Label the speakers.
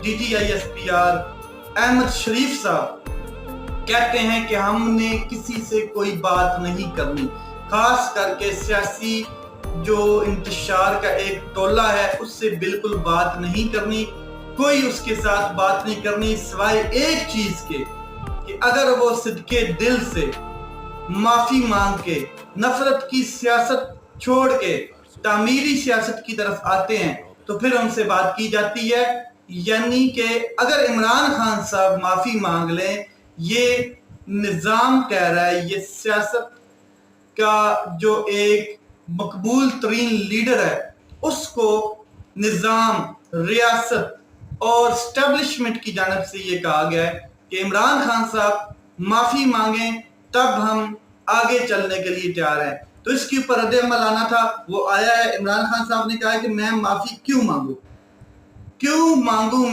Speaker 1: DGISPR Ahmad شریف صاحب کہتے ہیں کہ ہم نے کسی سے کوئی بات نہیں کرنی، خاص کر کے سیاسی جو انتشار کا ایک ٹولہ ہے اس سے بالکل بات نہیں کرنی، کوئی اس کے ساتھ بات نہیں کرنی سوائے ایک چیز کے کہ اگر وہ صدقے دل سے معافی مانگ کے نفرت کی سیاست چھوڑ کے تعمیری سیاست کی طرف آتے ہیں تو پھر ان سے بات کی جاتی ہے۔ یعنی کہ اگر عمران خان صاحب معافی مانگ لیں، یہ نظام کہہ رہا ہے، یہ سیاست کا جو ایک مقبول ترین لیڈر ہے اس کو نظام، ریاست اور اسٹیبلشمنٹ کی جانب سے یہ کہا گیا ہے کہ عمران خان صاحب معافی مانگیں تب ہم آگے چلنے کے لیے تیار ہیں۔ تو اس کے اوپر رد عمل آنا تھا، وہ آیا ہے۔ عمران خان صاحب نے کہا ہے کہ میں معافی کیوں مانگوں میں